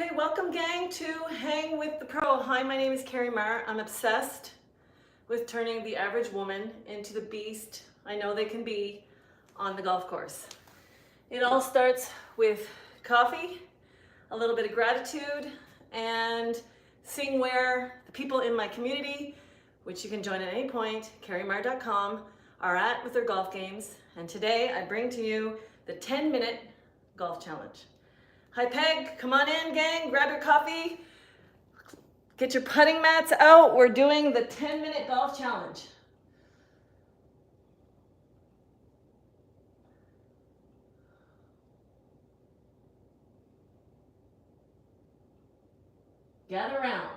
Okay, welcome gang to Hang with the Pro. Hi, my name is Carrie Marr. I'm obsessed with turning the average woman into the beast I know they can be on the golf course. It all starts with coffee, a little bit of gratitude, and seeing where the people in my community, which you can join at any point, carriemarr.com, are at with their golf games. And today I bring to you the 10-minute golf challenge. Hi Peg, come on in gang, grab your coffee, get your putting mats out. We're doing the 10-minute golf challenge. Gather round.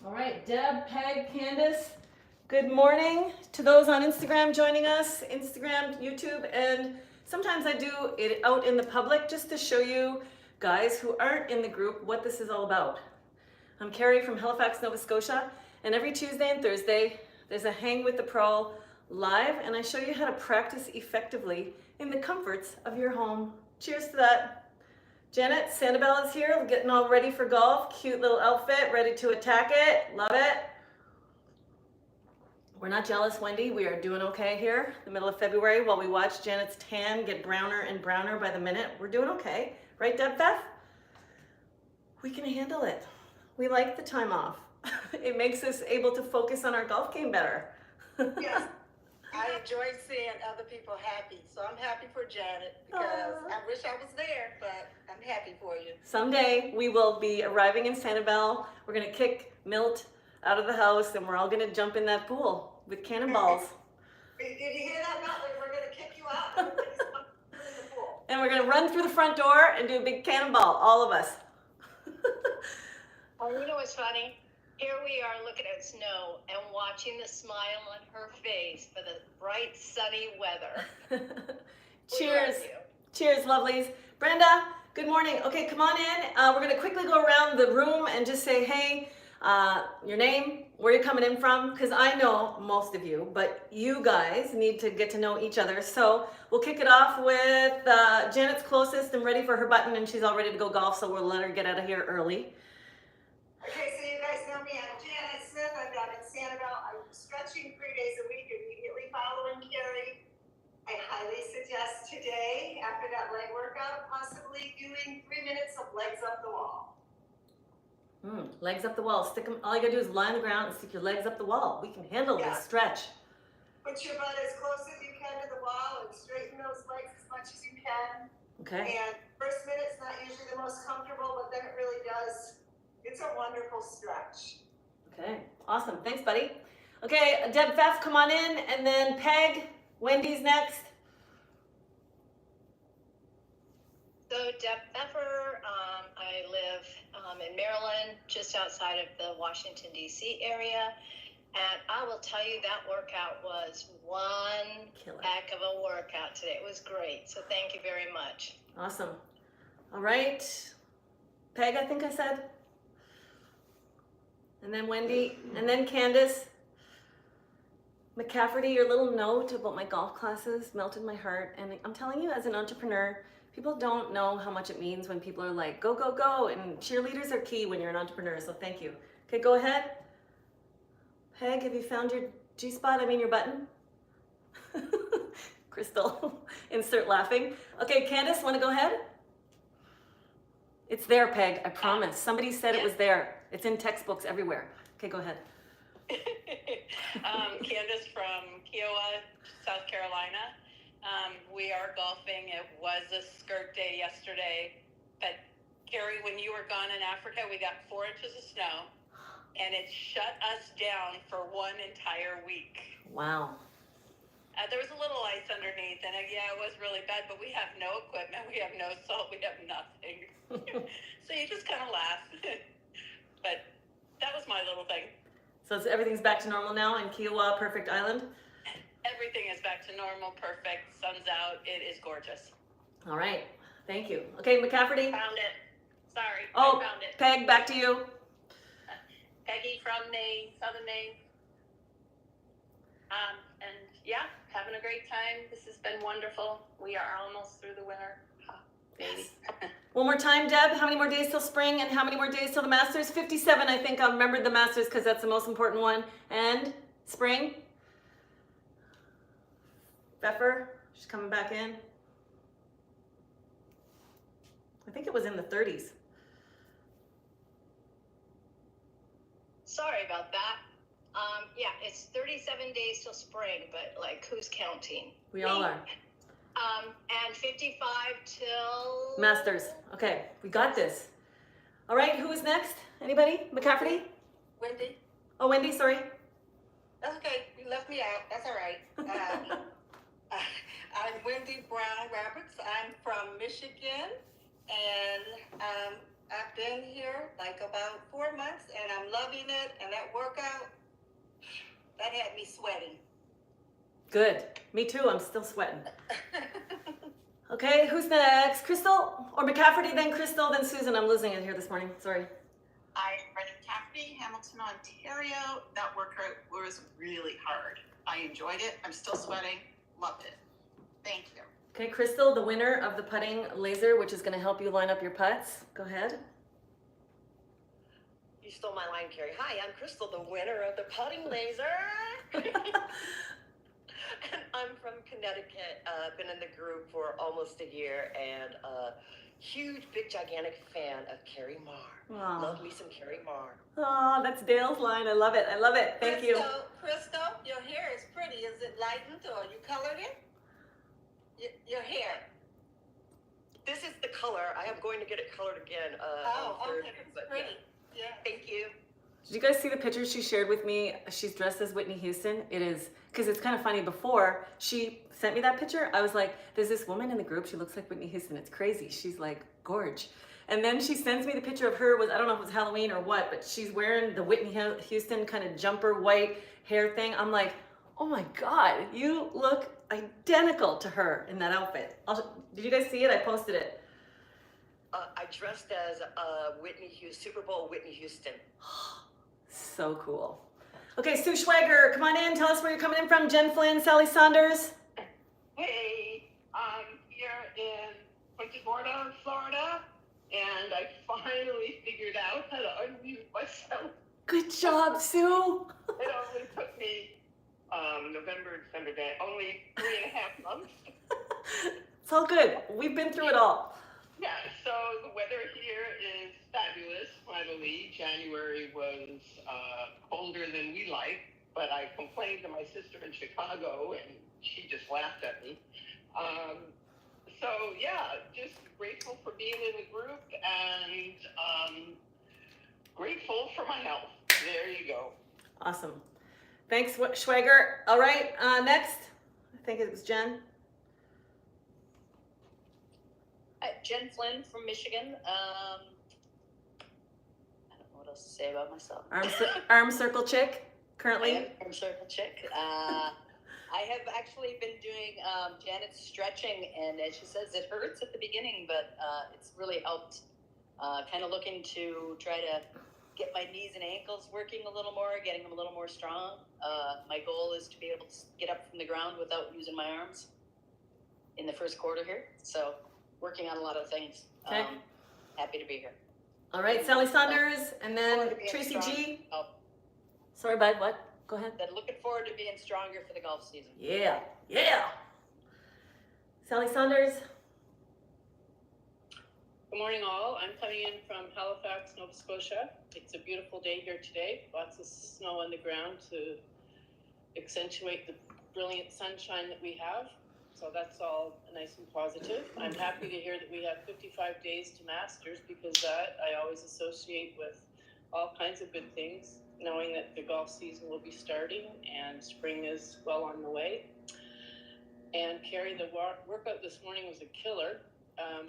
All right, Deb, Peg, Candace, good morning to those on Instagram joining us, Instagram, YouTube, and sometimes I do it out in the public just to show you guys who aren't in the group what this is all about. I'm Carrie from Halifax, Nova Scotia, and every Tuesday and Thursday there's a Hang with the Pro live, and I show you how to practice effectively in the comforts of your home. Cheers to that. Janet Sandoval is here, getting all ready for golf. Cute little outfit, ready to attack it. Love it. We're not jealous, Wendy. We are doing okay here, the middle of February, while we watch Janet's tan get browner and browner by the minute. We're doing okay. Right, Deb Beth? We can handle it. We like the time off. It makes us able to focus on our golf game better. Yes, I enjoy seeing other people happy, so I'm happy for Janet because I wish I was there, but I'm happy for you. Someday we will be arriving in Sanibel. We're gonna kick Milt out of the house and we're all gonna jump in that pool with cannonballs. Did you hear that, Nutley? We're going to kick you out. Everybody's in the pool. And we're gonna run through the front door and do a big cannonball, all of us. Oh, you know what's funny? Here we are looking at snow and watching the smile on her face for the bright, sunny weather. Cheers. Cheers, lovelies. Brenda, good morning. Okay, come on in. We're going to quickly go around the room and just say, hey, your name, where you're coming in from, because I know most of you, but you guys need to get to know each other. So we'll kick it off with Janet's closest and ready for her button, and she's all ready to go golf, so we'll let her get out of here early. Okay, so you guys know me. I'm Janet Smith. I'm down in Sanibel. I'm stretching 3 days a week, immediately following Carrie. I highly suggest today, after that leg workout, possibly doing 3 minutes of legs up the wall. Legs up the wall. Stick them. All you gotta do is lie on the ground and stick your legs up the wall. We can handle this stretch. Put your butt as close as you can to the wall and straighten those legs as much as you can. Okay. And first minute's not usually the most comfortable, but then it really does. It's a wonderful stretch. Okay. Awesome. Thanks, buddy. Okay, Deb Pfeff, come on in, and then Peg. Wendy's next. So Deb Pfeffer, I live in Maryland, just outside of the Washington, D.C. area. And I will tell you that workout was one heck of a workout today. It was great. So thank you very much. Awesome. All right. Peg, I think I said. And then Wendy, and then Candace. McCafferty, your little note about my golf classes melted my heart. And I'm telling you, as an entrepreneur, people don't know how much it means when people are like, go, go, go. And cheerleaders are key when you're an entrepreneur, so thank you. Okay, go ahead. Peg, have you found your G-spot? I mean your button? Crystal, insert laughing. Okay, Candace, want to go ahead? It's there, Peg, I promise. Somebody said it was there. It's in textbooks everywhere. Okay, go ahead. Candace from Kiowa, South Carolina. We are golfing. It was a skirt day yesterday. But Carrie, when you were gone in Africa, we got 4 inches of snow, and it shut us down for one entire week. Wow. There was a little ice underneath, and it was really bad, but we have no equipment. We have no salt. We have nothing. So you just kind of laugh. But that was my little thing. So everything's back to normal now in Kiowa, Perfect Island? Everything is back to normal, perfect, sun's out, it is gorgeous. All right, thank you. Okay, McCafferty. Found it. Sorry, Oh, I found it. Peg, back to you. Peggy from Maine, Southern Maine. And yeah, having a great time. This has been wonderful. We are almost through the winter. Maybe. One more time, Deb. How many more days till spring and how many more days till the Masters? 57, I think. I remembered the Masters because that's the most important one. And spring? Pfeffer, she's coming back in. I think it was in the 30s. Sorry about that. Yeah, it's 37 days till spring, but like, who's counting? We all are. And 55 till Masters. Okay, we got this. All right, who is next? Anybody? McCafferty? Wendy? Oh, Wendy, sorry. That's okay. You left me out. That's all right. I'm Wendy Brown Roberts. I'm from Michigan, and I've been here like about 4 months, and I'm loving it. And that workout, that had me sweating. Good. Me too. I'm still sweating. Okay, who's next? Crystal or McCafferty, then Crystal, then Susan. I'm losing it here this morning. Sorry. I'm Brenda Caffrey, Hamilton, Ontario. That workout was really hard. I enjoyed it. I'm still sweating. Loved it. Thank you. Okay, Crystal, the winner of the putting laser, which is going to help you line up your putts. Go ahead. You stole my line, Carrie. Hi, I'm Crystal, the winner of the putting laser. And I'm from Connecticut. Been in the group for almost a year, and a huge, big, gigantic fan of Carrie Marr. Aw. Love me some Carrie Marr. Oh, that's Dale's line. I love it. I love it. Thank you. Crystal, your hair is pretty. Is it lightened or you colored it? Your hair. This is the color. I am going to get it colored again. Oh, on okay. Thursday, It's but pretty. Yeah. Thank you. Did you guys see the picture she shared with me? She's dressed as Whitney Houston. It is, because it's kind of funny. Before she sent me that picture, I was like, there's this woman in the group. She looks like Whitney Houston. It's crazy. She's like gorge. And then she sends me the picture of her with, I don't know if it was Halloween or what, but she's wearing the Whitney Houston kind of jumper white hair thing. I'm like, oh my God, you look identical to her in that outfit. Did you guys see it? I posted it. I dressed as Whitney Houston, Super Bowl Whitney Houston. So cool. Okay, Sue Schwager, come on in. Tell us where you're coming in from. Jen Flynn, Sally Saunders. Hey, I'm here in Punta Gorda, Florida, and I finally figured out how to unmute myself. Good job, Sue. It only took me November, December, only 3.5 months. It's all good. We've been through it all. Yeah, so the weather here is fabulous, finally. January was colder than we like, but I complained to my sister in Chicago, and she just laughed at me. So, yeah, just grateful for being in the group, and grateful for my health. There you go. Awesome. Thanks, Schwager. All right, next. I think it was Jen. Jen Flynn from Michigan. I don't know what else to say about myself. Arm circle chick, currently. Arm circle chick. I have actually been doing Janet's stretching, and as she says, it hurts at the beginning, but it's really helped. Kind of looking to try to get my knees and ankles working a little more, getting them a little more strong. My goal is to be able to get up from the ground without using my arms in the first quarter here. So working on a lot of things. Okay. Happy to be here. All right, Sally Saunders, and then Forward to being Tracy strong. G. Oh, Sorry, bud, what? Go ahead. then looking forward to being stronger for the golf season. Yeah, yeah. Sally Saunders. Good morning, all. I'm coming in from Halifax, Nova Scotia. It's a beautiful day here today. Lots of snow on the ground to accentuate the brilliant sunshine that we have. So that's all nice and positive. I'm happy to hear that we have 55 days to Masters, because that I always associate with all kinds of good things, knowing that the golf season will be starting and spring is well on the way. And Carrie, the workout this morning was a killer.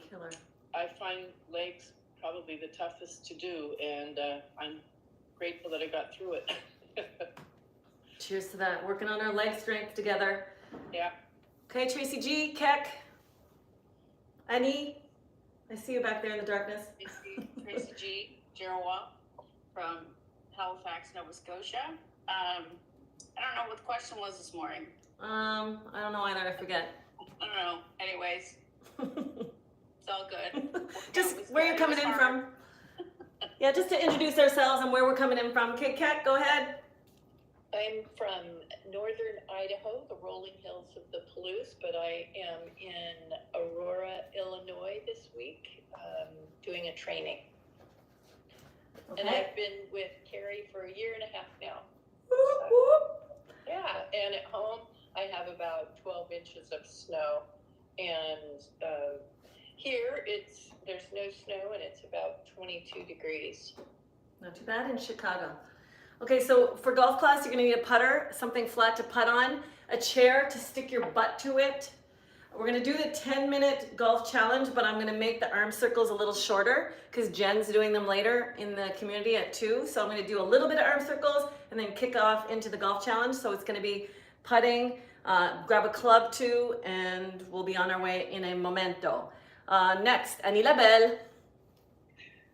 Killer. I find legs probably the toughest to do, and I'm grateful that I got through it. Cheers to that. Working on our leg strength together. Yeah. Okay, Tracy G, Keck, Annie. I see you back there in the darkness. Tracy G. Jerawa from Halifax, Nova Scotia. I don't know what the question was this morning. I don't know either, I forget. I don't know. Anyways, it's all good. Just It was where good. you're It coming was in hard. from. Yeah, just to introduce ourselves and where we're coming in from. Kit Kat, go ahead. I'm from northern Idaho, the rolling hills of the Palouse, but I am in Aurora, Illinois this week, doing a training. And Okay. I've been with Carrie for a year and a half now. Whoop, whoop. Yeah, and at home I have about 12 inches of snow, and here there's no snow and it's about 22 degrees. Not too bad in Chicago. Okay, so for golf class, you're gonna need a putter, something flat to putt on, a chair to stick your butt to it. We're gonna do the 10-minute golf challenge, but I'm gonna make the arm circles a little shorter because Jen's doing them later in the community at 2. So I'm gonna do a little bit of arm circles and then kick off into the golf challenge. So it's gonna be putting, grab a club too, and we'll be on our way in a momento. Next, Annie Labelle.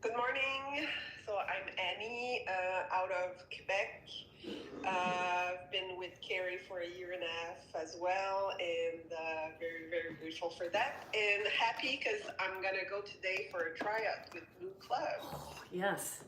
Good morning. So I'm Annie, out of Quebec. I've been with Carrie for a year and a half as well, and very, very grateful for that. And happy because I'm gonna go today for a tryout with New Club. Yes.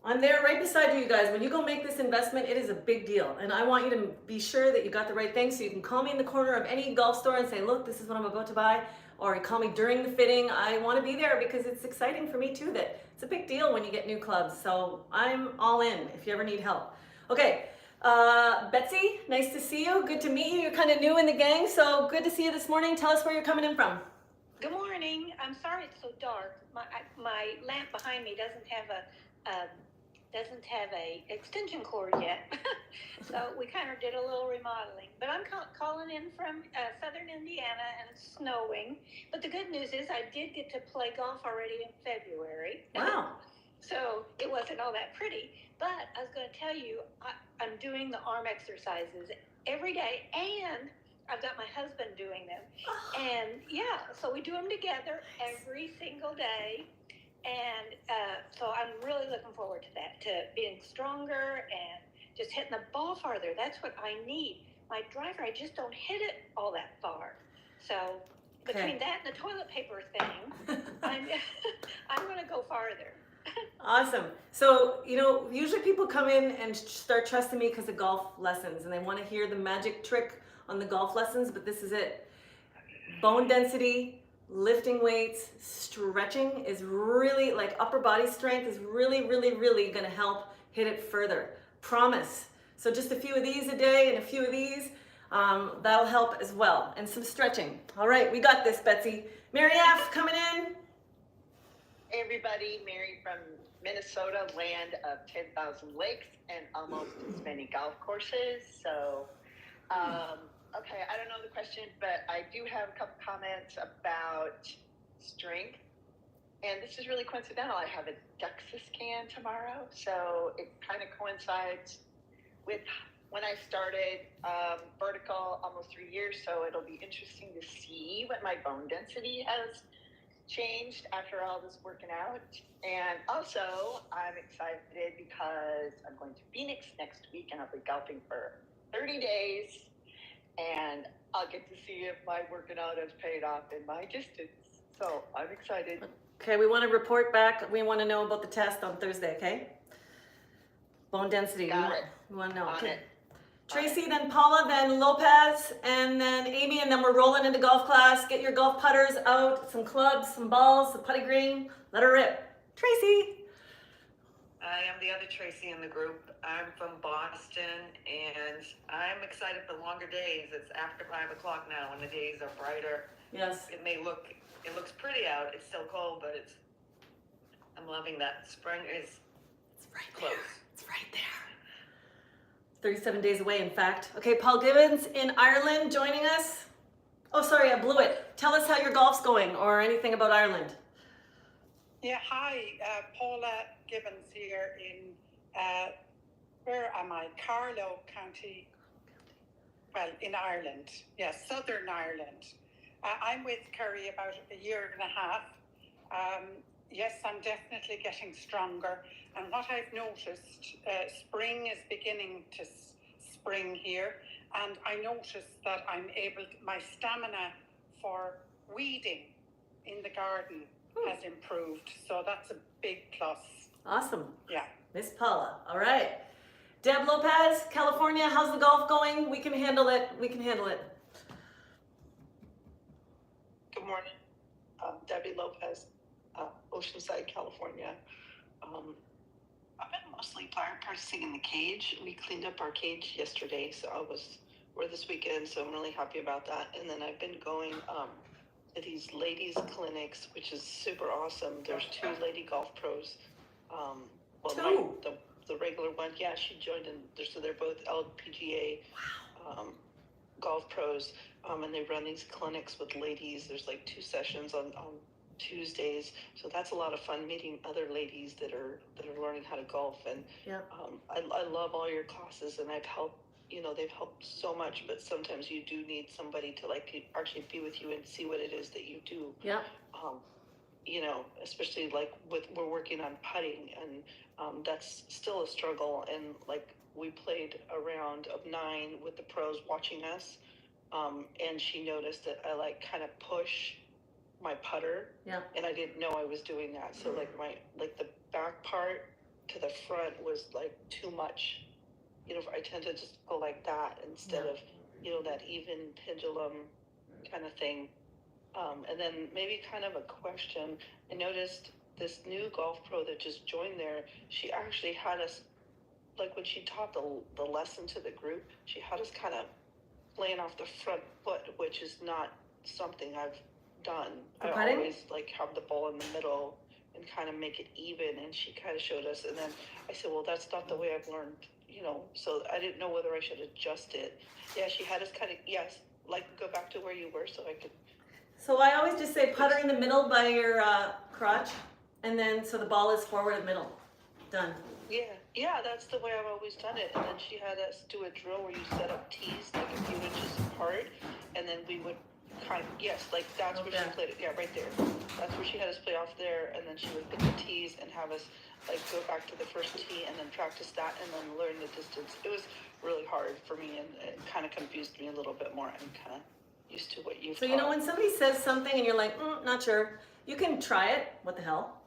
I'm there right beside you guys. When you go make this investment, it is a big deal. And I want you to be sure that you got the right thing. So you can call me in the corner of any golf store and say, look, this is what I'm about to buy. Or you call me during the fitting. I want to be there because it's exciting for me too that it's a big deal when you get new clubs. So I'm all in if you ever need help. Okay. Betsy, nice to see you. Good to meet you. You're kind of new in the gang. So good to see you this morning. Tell us where you're coming in from. Good morning. I'm sorry it's so dark. My lamp behind me doesn't have a extension cord yet, so we kind of did a little remodeling. But I'm calling in from southern Indiana, and it's snowing. But the good news is I did get to play golf already in February. Wow. So it wasn't all that pretty. But I was going to tell you, I'm doing the arm exercises every day, and I've got my husband doing them. And yeah, so we do them together every single day. And so I'm really looking forward to that, to being stronger and just hitting the ball farther. That's what I need. My driver, I just don't hit it all that far. So between that and the toilet paper thing, I'm going to go farther. Awesome. So, you know, usually people come in and start trusting me because of golf lessons and they want to hear the magic trick on the golf lessons, but this is it. Bone density, lifting weights, stretching is really, like upper body strength is really, really, really going to help hit it further. Promise. So just a few of these a day and a few of these, that'll help as well. And some stretching. All right, we got this, Betsy. Mary F. coming in. Hey everybody, Mary from Minnesota, land of 10,000 lakes and almost as many golf courses. So, okay, I don't know the question, but I do have a couple comments about strength. And this is really coincidental. I have a DEXA scan tomorrow, so it kind of coincides with when I started vertical almost 3 years. So it'll be interesting to see what my bone density has changed after all this working out. And also I'm excited because I'm going to Phoenix next week and I'll be golfing for 30 days and I'll get to see if my working out has paid off in my distance. So I'm excited. Okay, we want to report back. We want to know about the test on Thursday, okay? Bone density. We want to know. Okay. Tracy, then Paula, then Lopez, and then Amy, and then we're rolling into golf class. Get your golf putters out, some clubs, some balls, the putty green. Let her rip. Tracy. I am the other Tracy in the group. I'm from Boston, and I'm excited for longer days. It's after 5 o'clock now, and the days are brighter. Yes. It looks pretty out. It's still cold, but I'm loving that. Spring is right close. There. It's right there. 37 days away, in fact. Okay, Paul Gibbons in Ireland joining us. Oh, sorry, I blew it. Tell us how your golf's going or anything about Ireland. Yeah, hi, Paula Gibbons here in, where am I? Carlow County, well, in Ireland. Yes, Southern Ireland. I'm with Kerry about a year and a half. Yes, I'm definitely getting stronger. And what I've noticed, spring is beginning to spring here. And I noticed that my stamina for weeding in the garden has improved. So that's a big plus. Awesome. Yeah. Miss Paula. All right. Deb Lopez, California. How's the golf going? We can handle it. We can handle it. Good morning. Debbie Lopez, Oceanside, California. I've been mostly practicing in the cage. We cleaned up our cage yesterday, so we're this weekend, so I'm really happy about that. And then I've been going to these ladies clinics, which is super awesome. There's 2 lady golf pros. The regular one, yeah, she joined in. So they're both LPGA golf pros, and they run these clinics with ladies. There's like 2 sessions on Tuesdays, so that's a lot of fun meeting other ladies that are learning how to golf. And I love all your classes, and they've helped so much. But sometimes you do need somebody to actually be with you and see what it is that you do. Yeah. Especially we're working on putting, and that's still a struggle. And we played a round of 9 with the pros watching us, and she noticed that I kind of push my putter, and I didn't know I was doing that. So the back part to the front was too much. I tend to just go like that instead of that even pendulum kind of thing. And then maybe kind of a question. I noticed this new golf pro that just joined there. She actually had us when she taught the lesson to the group. She had us kind of playing off the front foot, which is not something I've done. I always have the ball in the middle and kind of make it even, and she kind of showed us. And then I said, well, that's not the way I've learned, so I didn't know whether I should adjust it. Yeah, she had us kind of, go back to where you were so I could. So I always just say putter in the middle by your crotch, and then so the ball is forward and middle. Done. Yeah, that's the way I've always done it. And then she had us do a drill where you set up tees a few inches apart, and then we would that's where she played it. Yeah, right there. That's where she had us play off there, and then she would pick the tees and have us go back to the first tee and then practice that and then learn the distance. It was really hard for me, and it kind of confused me a little bit more. I'm kind of used to what you've taught. When somebody says something and you're like, not sure, you can try it. What the hell?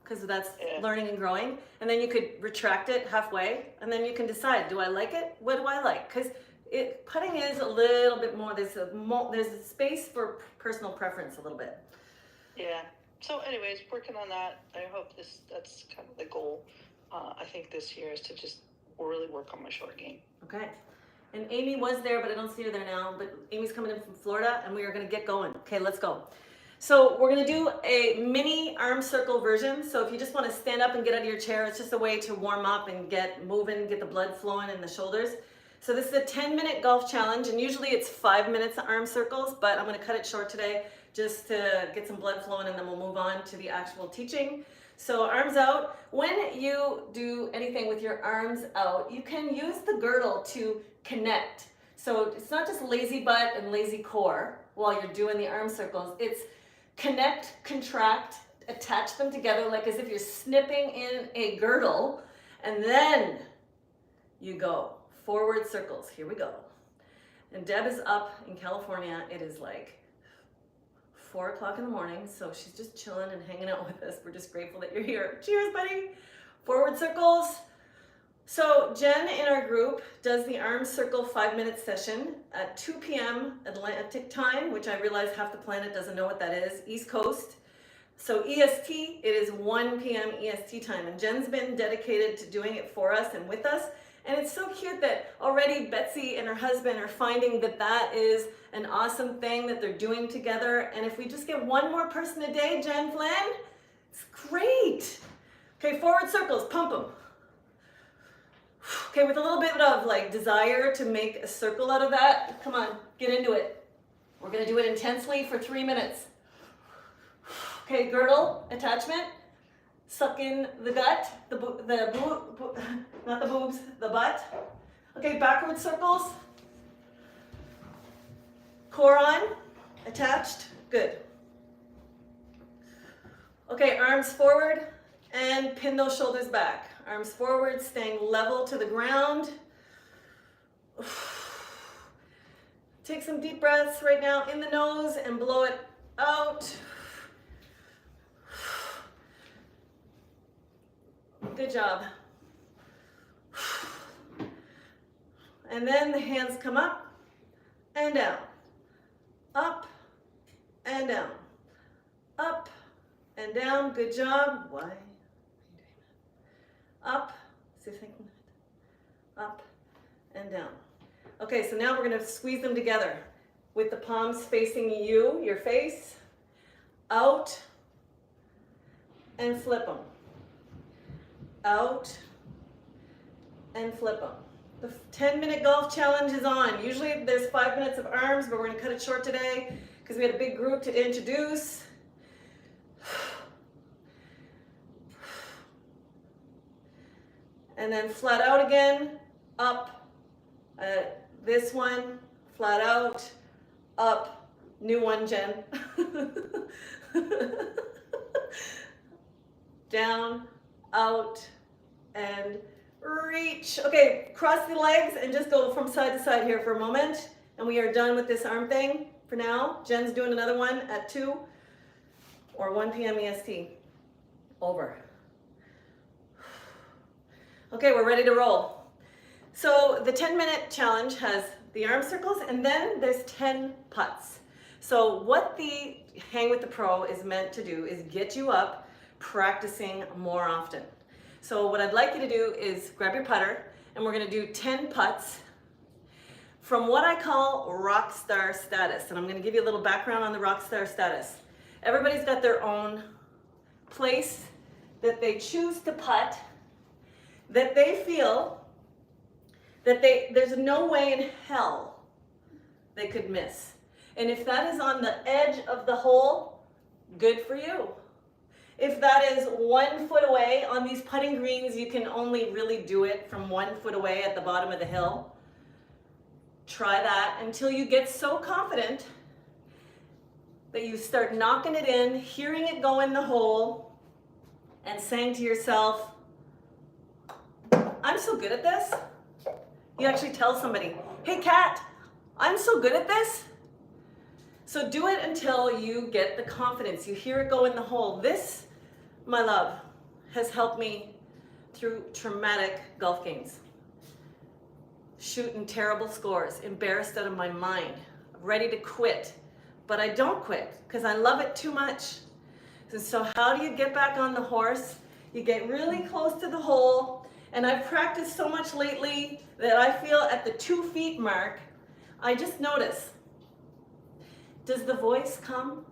Because that's learning and growing. And then you could retract it halfway, and then you can decide, do I like it? What do I like? Because putting is a little bit more, there's a space for personal preference a little bit. Yeah. So anyways, working on that. I hope that's kind of the goal. I think this year is to just really work on my short game. Okay. And Amy was there, but I don't see her there now. But Amy's coming in from Florida, and we are going to get going. Okay, let's go. So we're going to do a mini arm circle version. So if you just want to stand up and get out of your chair, it's just a way to warm up and get moving, get the blood flowing in the shoulders. So this is a 10-minute golf challenge, and usually it's 5 minutes of arm circles, but I'm going to cut it short today just to get some blood flowing, and then we'll move on to the actual teaching. So arms out. When you do anything with your arms out, you can use the girdle to connect. So it's not just lazy butt and lazy core while you're doing the arm circles. It's connect, contract, attach them together like as if you're snipping in a girdle, and then you go. Forward circles. Here we go. And Deb is up in California. It is 4 o'clock in the morning, so she's just chilling and hanging out with us. We're just grateful that you're here. Cheers, buddy. Forward circles. So Jen in our group does the arm circle 5-minute session at 2 p.m. Atlantic time, which I realize half the planet doesn't know what that is, East Coast. So EST, it is 1 p.m. EST time, and Jen's been dedicated to doing it for us and with us. And it's so cute that already Betsy and her husband are finding that that is an awesome thing that they're doing together. And if we just get one more person a day, Jen Flynn, it's great. Okay, forward circles, pump them. Okay, with a little bit of desire to make a circle out of that, come on, get into it. We're gonna do it intensely for 3 minutes. Okay, girdle, attachment. Suck in the gut, not the boobs, the butt. Okay, backward circles. Core on, attached, good. Okay, arms forward and pin those shoulders back. Arms forward, staying level to the ground. Take some deep breaths right now in the nose and blow it out. Good job. And then the hands come up and down, up and down, up and down. Good job. Why are you doing that? Up, see if I can, up and down. Okay, so now we're gonna squeeze them together with the palms facing you, your face, out, and flip them. Out, and flip them. The 10-minute golf challenge is on. Usually there's 5 minutes of arms, but we're gonna cut it short today because we had a big group to introduce. And then flat out again, up, this one, flat out, up, new one, Jen. Down, out, and reach. Okay, cross the legs and just go from side to side here for a moment. And we are done with this arm thing for now. Jen's doing another one at 2 or 1 p.m. EST. Over. Okay, we're ready to roll. So the 10-minute challenge has the arm circles and then there's 10 putts. So what the Hang with the Pro is meant to do is get you up practicing more often. So what I'd like you to do is grab your putter and we're gonna do 10 putts from what I call rock star status. And I'm gonna give you a little background on the rock star status. Everybody's got their own place that they choose to putt, that they feel that there's no way in hell they could miss. And if that is on the edge of the hole, good for you. If that is 1 foot away on these putting greens, you can only really do it from 1 foot away at the bottom of the hill. Try that until you get so confident that you start knocking it in, hearing it go in the hole, and saying to yourself, I'm so good at this. You actually tell somebody, hey Kat, I'm so good at this. So do it until you get the confidence. You hear it go in the hole. This, my love, has helped me through traumatic golf games. Shooting terrible scores, embarrassed out of my mind, ready to quit. But I don't quit because I love it too much. And so how do you get back on the horse? You get really close to the hole. And I've practiced so much lately that I feel at the 2 feet mark, I just notice, does the voice come?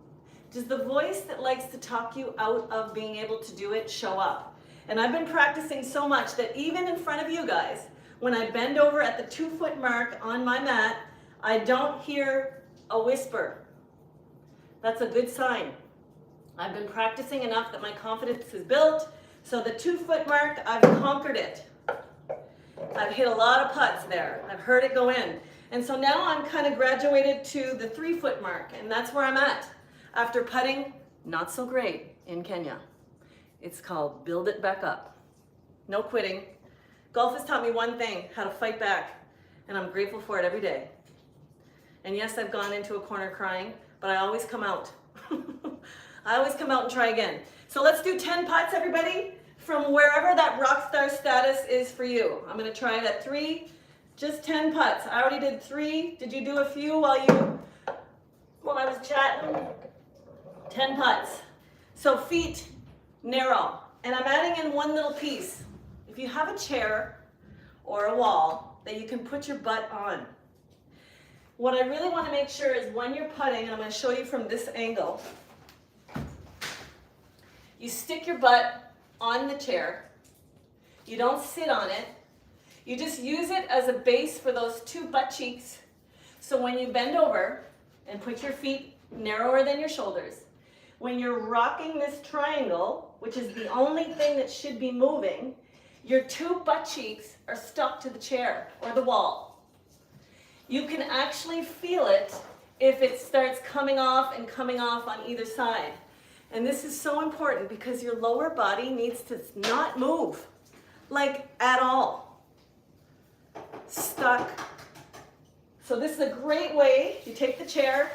Does the voice that likes to talk you out of being able to do it show up? And I've been practicing so much that even in front of you guys, when I bend over at the 2 foot mark on my mat, I don't hear a whisper. That's a good sign. I've been practicing enough that my confidence is built. So the 2 foot mark, I've conquered it. I've hit a lot of putts there. I've heard it go in. And so now I'm kind of graduated to the 3 foot mark, and that's where I'm at. After putting not so great in Kenya. It's called build it back up. No quitting. Golf has taught me one thing, how to fight back, and I'm grateful for it every day. And yes, I've gone into a corner crying, but I always come out. I always come out and try again. So let's do 10 putts, everybody, from wherever that rock star status is for you. I'm gonna try it at 3, just 10 putts. I already did 3. Did you do a few while I was chatting? 10 putts. So feet narrow, and I'm adding in one little piece. If you have a chair or a wall that you can put your butt on, what I really want to make sure is when you're putting, and I'm going to show you from this angle, you stick your butt on the chair. You don't sit on it. You just use it as a base for those 2 butt cheeks. So when you bend over and put your feet narrower than your shoulders, when you're rocking this triangle, which is the only thing that should be moving, your 2 butt cheeks are stuck to the chair or the wall. You can actually feel it if it starts coming off and coming off on either side. And this is so important because your lower body needs to not move, like at all. Stuck. So this is a great way. You take the chair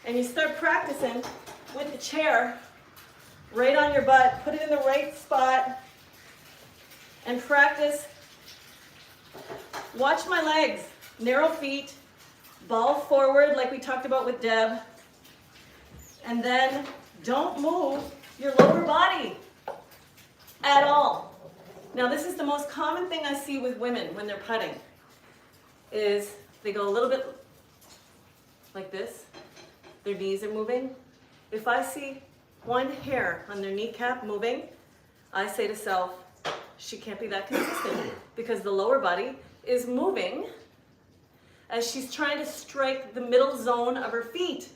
and you start practicing with the chair right on your butt. Put it in the right spot and practice. Watch my legs. Narrow feet. Ball forward like we talked about with Deb. And then don't move your lower body at all. Now this is the most common thing I see with women when they're putting, is they go a little bit like this. Their knees are moving. If I see one hair on their kneecap moving, I say to self, she can't be that consistent because the lower body is moving as she's trying to strike the middle zone of her feet.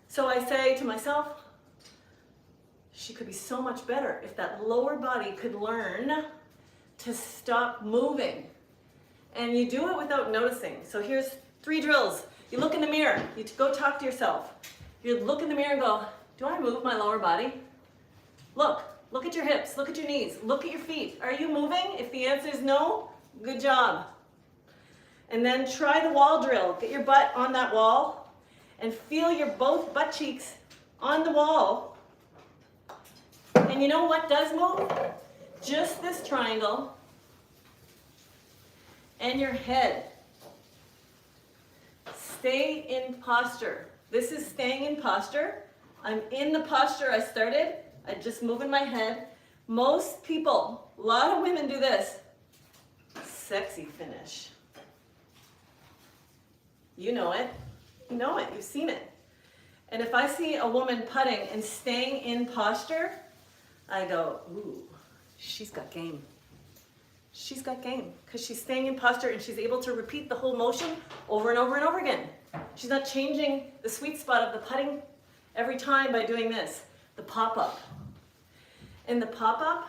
So I say to myself, she could be so much better if that lower body could learn to stop moving. And you do it without noticing. So here's 3 drills. You look in the mirror. You go talk to yourself. You look in the mirror and go, do I move my lower body? Look at your hips. Look at your knees. Look at your feet. Are you moving? If the answer is no, good job. And then try the wall drill. Get your butt on that wall and feel your both butt cheeks on the wall. And you know what does move? Just this triangle and your head. Stay in posture. This is staying in posture. I'm in the posture I started. I just moving my head. Most people, a lot of women do this. Sexy finish. You know it. You know it. You've seen it. And if I see a woman putting and staying in posture, I go, ooh, she's got game. She's got game because she's staying in posture and she's able to repeat the whole motion over and over and over again. She's not changing the sweet spot of the putting every time by doing this, the pop-up. And the pop-up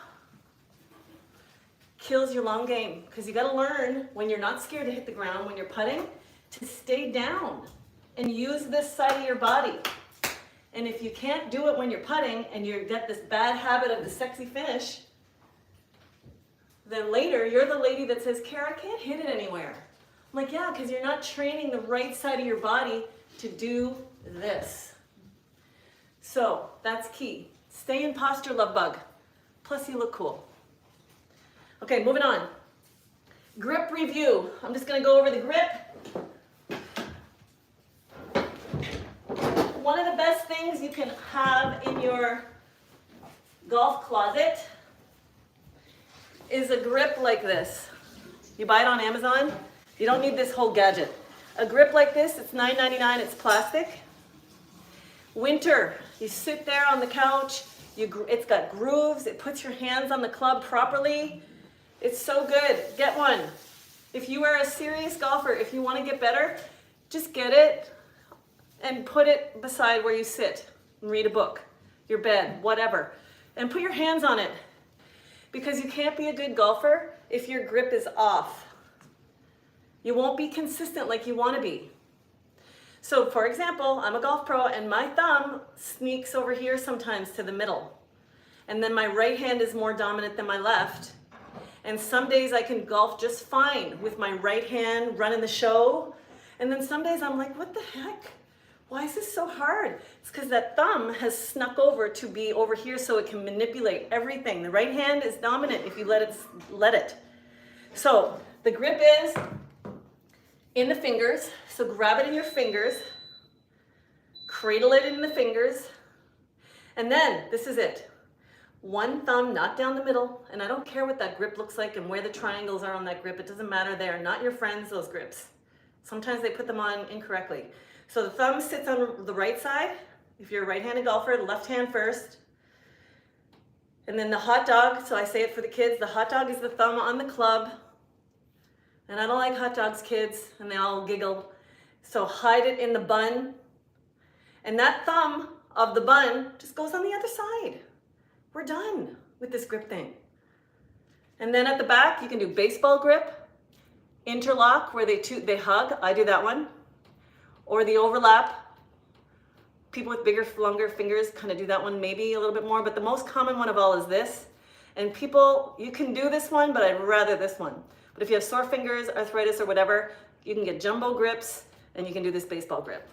kills your long game because you got to learn when you're not scared to hit the ground, when you're putting, to stay down and use this side of your body. And if you can't do it when you're putting and you get this bad habit of the sexy finish, then later you're the lady that says, Kara, I can't hit it anywhere. I'm like, yeah, because you're not training the right side of your body to do this. So that's key. Stay in posture, love bug. Plus you look cool. Okay, moving on. Grip review. I'm just going to go over the grip. One of the best things you can have in your golf closet is a grip like this. You buy it on Amazon. You don't need this whole gadget. A grip like this, it's $9.99, it's plastic. Winter, you sit there on the couch, it's got grooves, it puts your hands on the club properly. It's so good, get one. If you are a serious golfer, if you want to get better, just get it and put it beside where you sit and read a book, your bed, whatever. And put your hands on it. Because you can't be a good golfer if your grip is off. You won't be consistent like you want to be. So for example, I'm a golf pro and my thumb sneaks over here sometimes to the middle. And then my right hand is more dominant than my left. And some days I can golf just fine with my right hand running the show. And then some days I'm like, what the heck? Why is this so hard? It's because that thumb has snuck over to be over here so it can manipulate everything. The right hand is dominant if you let it. So the grip is in the fingers. So grab it in your fingers, cradle it in the fingers, and then this is it. One thumb, not down the middle, and I don't care what that grip looks like and where the triangles are on that grip. It doesn't matter. They are not your friends, those grips. Sometimes they put them on incorrectly. So the thumb sits on the right side. If you're a right-handed golfer, the left hand first. And then the hot dog, so I say it for the kids, the hot dog is the thumb on the club. And I don't like hot dogs, kids, and they all giggle. So hide it in the bun. And that thumb of the bun just goes on the other side. We're done with this grip thing. And then at the back, you can do baseball grip, interlock, where they hug. I do that one. Or the overlap, People with bigger, longer fingers kind of do that one maybe a little bit more, but the most common one of all is this. And people, you can do this one, but I'd rather this one. But if you have sore fingers, arthritis, or whatever, you can get jumbo grips and you can do this baseball grip.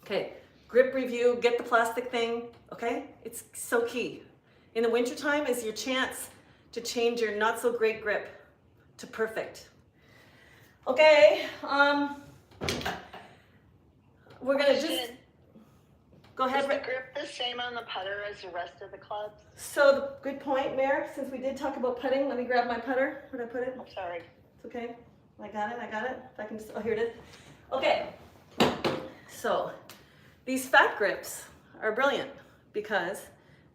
Okay, grip review, get the plastic thing, okay? It's so key. In the wintertime is your chance to change your not so great grip to perfect. Okay, we're gonna just, go ahead. Is the grip the same on the putter as the rest of the clubs? So, good point, Mare. Since we did talk about putting, let me grab my putter. Where'd I put it? I'm sorry. It's okay. I got it. If I can just, oh, here it is. Okay. So, these fat grips are brilliant because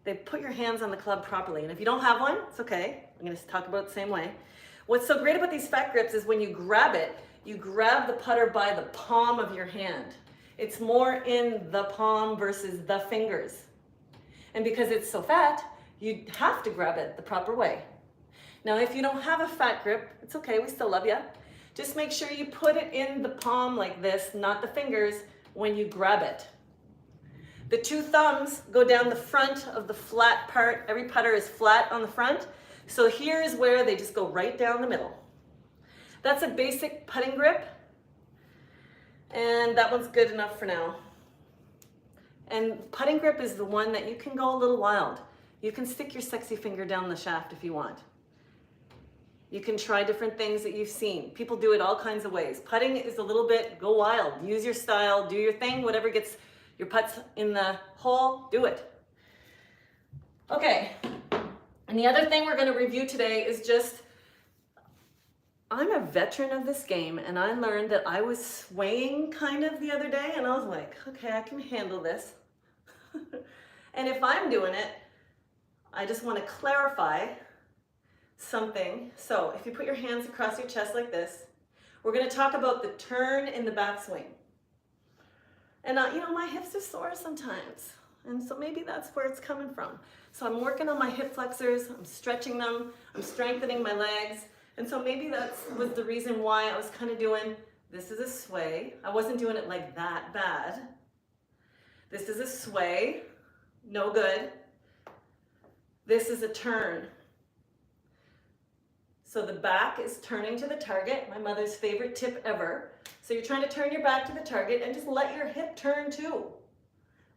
they put your hands on the club properly. And if you don't have one, it's okay. I'm going to talk about it the same way. What's so great about these fat grips is when you grab it, you grab the putter by the palm of your hand. It's more in the palm versus the fingers. And because it's so fat, you have to grab it the proper way. Now, if you don't have a fat grip, it's okay, we still love you. Just make sure you put it in the palm like this, not the fingers, when you grab it. The two thumbs go down the front of the flat part. Every putter is flat on the front. So here's where they just go right down the middle. That's a basic putting grip. And that one's good enough for now. And putting grip is the one that you can go a little wild. You can stick your sexy finger down the shaft if you want. You can try different things that you've seen. People do it all kinds of ways. Putting is a little bit, go wild. Use your style, do your thing, whatever gets your putts in the hole, do it. Okay, and the other thing we're gonna review today is just, I'm a veteran of this game, and I learned that I was swaying kind of the other day, and I was like, okay, I can handle this. And if I'm doing it, I just want to clarify something. So if you put your hands across your chest like this, we're going to talk about the turn in the backswing. And you know, my hips are sore sometimes, and so maybe that's where it's coming from. So I'm working on my hip flexors, I'm stretching them, I'm strengthening my legs. And so maybe that was the reason why I was kind of doing, this is a sway. I wasn't doing it like that bad. This is a sway, no good. This is a turn. So the back is turning to the target, my mother's favorite tip ever. So you're trying to turn your back to the target and just let your hip turn too.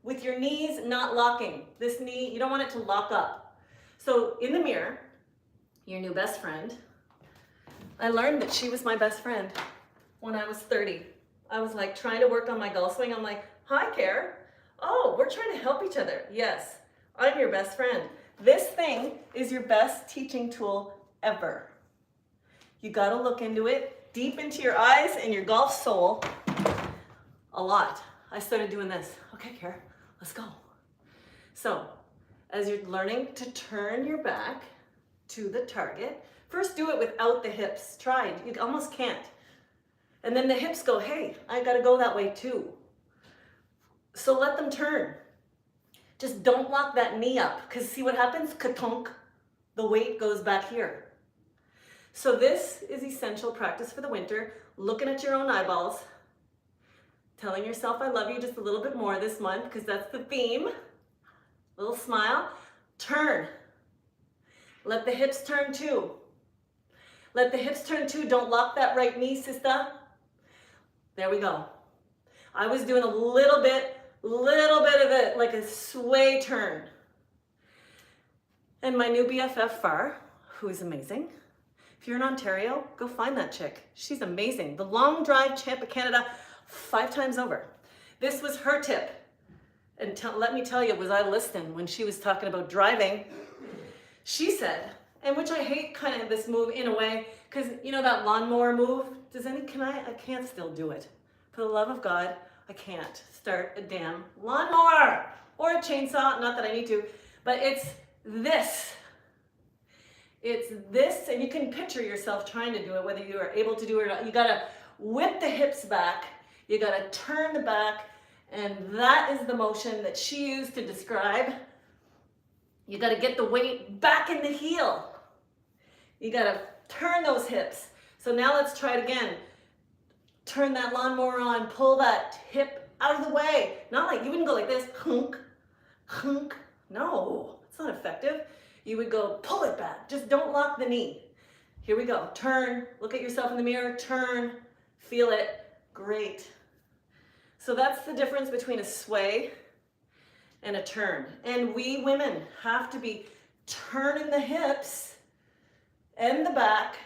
With your knees not locking. This knee, you don't want it to lock up. So in the mirror, your new best friend, I learned that she was my best friend when I was 30. I was like trying to work on my golf swing. I'm like, hi, Care. Oh, we're trying to help each other. Yes, I'm your best friend. This thing is your best teaching tool ever. You gotta look into it, deep into your eyes and your golf soul, a lot. I started doing this. Okay, Care, let's go. So, as you're learning to turn your back to the target, first do it without the hips. Try, you almost can't. And then the hips go, hey, I gotta go that way too. So let them turn. Just don't lock that knee up, because see what happens? Ka-tonk, the weight goes back here. So this is essential practice for the winter, looking at your own eyeballs, telling yourself I love you just a little bit more this month, because that's the theme. Little smile, turn. Let the hips turn too. Let the hips turn too. Don't lock that right knee, sister. There we go. I was doing a little bit of it, like a sway turn. And my new BFF, Far, who is amazing. If you're in Ontario, go find that chick. She's amazing. The long drive champ of Canada 5 times over. This was her tip. And let me tell you, was I listening when she was talking about driving? She said, and which I hate kind of this move in a way, because you know that lawnmower move? I can't still do it. For the love of God, I can't start a damn lawnmower or a chainsaw, not that I need to, but it's this. It's this, and you can picture yourself trying to do it, whether you are able to do it or not. You gotta whip the hips back, you gotta turn the back, and that is the motion that she used to describe. You gotta get the weight back in the heel. You gotta turn those hips. So now let's try it again. Turn that lawnmower on, pull that hip out of the way. Not like, you wouldn't go like this, hunk, hunk. No, it's not effective. You would go, pull it back. Just don't lock the knee. Here we go. Turn, look at yourself in the mirror, turn, feel it. Great. So that's the difference between a sway and a turn. And we women have to be turning the hips and the back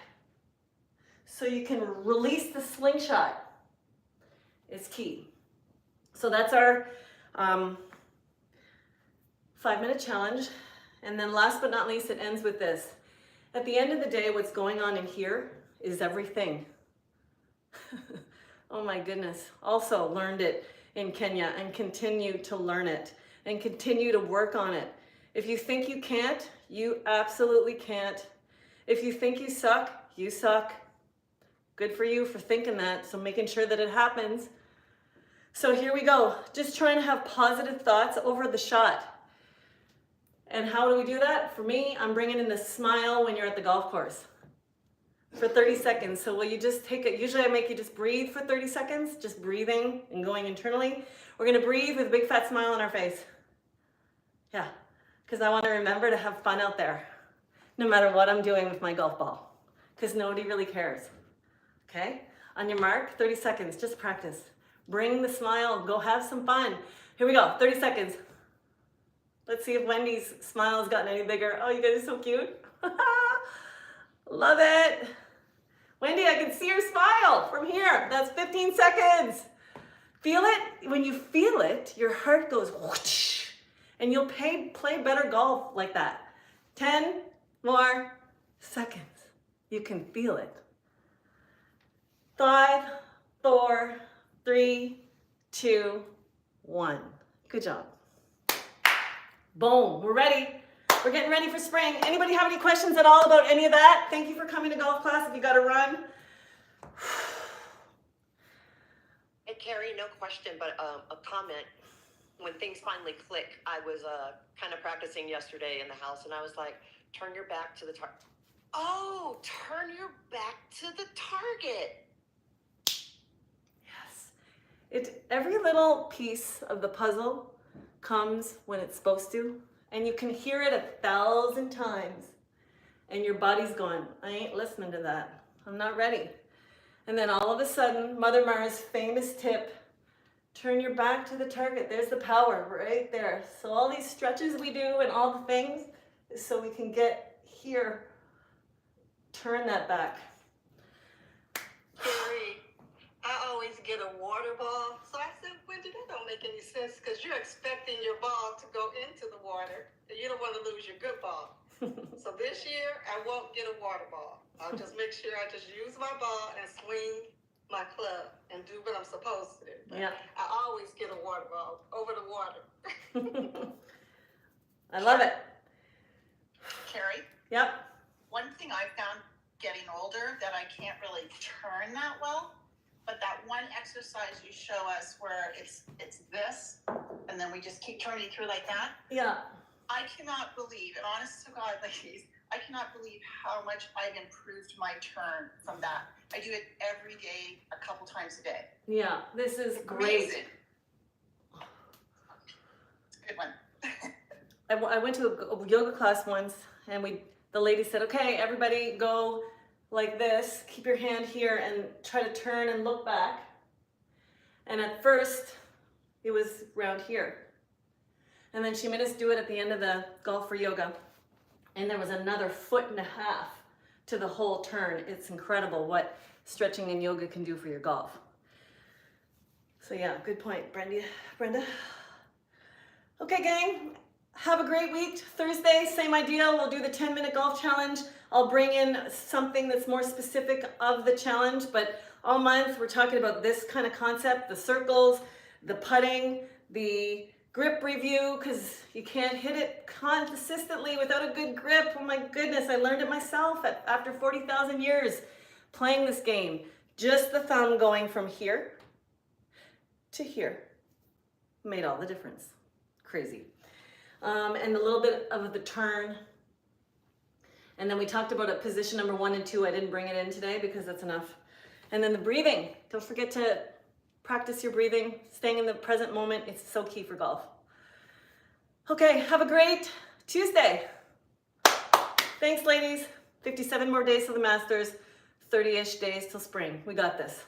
so you can release the slingshot. It's key. So that's our 5-minute challenge. And then last but not least, it ends with this. At the end of the day, what's going on in here is everything. Oh my goodness. Also learned it in Kenya and continue to learn it and continue to work on it. If you think you can't, you absolutely can't. If you think you suck, you suck. Good for you for thinking that. So making sure that it happens. So here we go. Just trying to have positive thoughts over the shot. And how do we do that? For me, I'm bringing in the smile when you're at the golf course for 30 seconds. So will you just take it? Usually I make you just breathe for 30 seconds, just breathing and going internally. We're gonna breathe with a big fat smile on our face. Yeah, because I want to remember to have fun out there, no matter what I'm doing with my golf ball, because nobody really cares. Okay? On your mark, 30 seconds, just practice. Bring the smile, go have some fun. Here we go, 30 seconds. Let's see if Wendy's smile has gotten any bigger. Oh, you guys are so cute. Love it. Wendy, I can see your smile from here. That's 15 seconds. Feel it? When you feel it, your heart goes whoosh, and you'll play better golf like that. 10 more seconds. You can feel it. 5, 4, 3, 2, 1. Good job. Boom, we're ready. We're getting ready for spring. Anybody have any questions at all about any of that? Thank you for coming to golf class if you got to run. Hey, Carrie, no question, but a comment. When things finally click, I was kind of practicing yesterday in the house, and I was like, turn your back to the target. Oh, turn your back to the target. Yes. Every little piece of the puzzle comes when it's supposed to, and you can hear it 1,000 times, and your body's going, I ain't listening to that. I'm not ready. And then all of a sudden, Mother Mara's famous tip, turn your back to the target. There's the power right there. So all these stretches we do and all the things is so we can get here. Turn that back. Carrie, I always get a water ball. So I said, Wendy, that don't make any sense because you're expecting your ball to go into the water and you don't want to lose your good ball. So this year, I won't get a water ball. I'll just make sure I just use my ball and swing my club and do what I'm supposed to do. But yeah. I always get a water ball over the water. I love it. Carrie? Yep. One thing I found getting older that I can't really turn that well, but that one exercise you show us where it's this, and then we just keep turning through like that. Yeah. I cannot believe, and honest to God, ladies, I cannot believe how much I've improved my turn from that. I do it every day, a couple times a day. Yeah, this is great. Amazing. It's a good one. I went to a yoga class once, and the lady said, okay, everybody go like this, keep your hand here and try to turn and look back. And at first, it was around here. And then she made us do it at the end of the Golf for Yoga. And there was another 1.5 feet to the whole turn. It's incredible what stretching and yoga can do for your golf. So yeah, good point, Brenda. Okay, gang, have a great week. Thursday, same idea. We'll do the 10-minute golf challenge. I'll bring in something that's more specific of the challenge, but all month we're talking about this kind of concept, the circles, the putting, the grip review, because you can't hit it consistently without a good grip. Oh my goodness, I learned it myself after 40,000 years playing this game. Just the thumb going from here to here made all the difference. Crazy. And a little bit of the turn. And then we talked about it, position number 1 and 2. I didn't bring it in today because that's enough. And then the breathing. Don't forget to Practice your breathing, staying in the present moment. It's so key for golf. Okay, have a great Tuesday. Thanks, ladies. 57 more days till the Masters, 30-ish days till spring. We got this.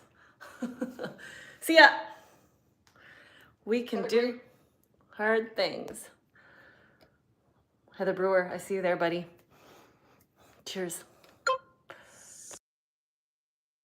See ya. We can do hard things. Heather Brewer, I see you there, buddy. Cheers.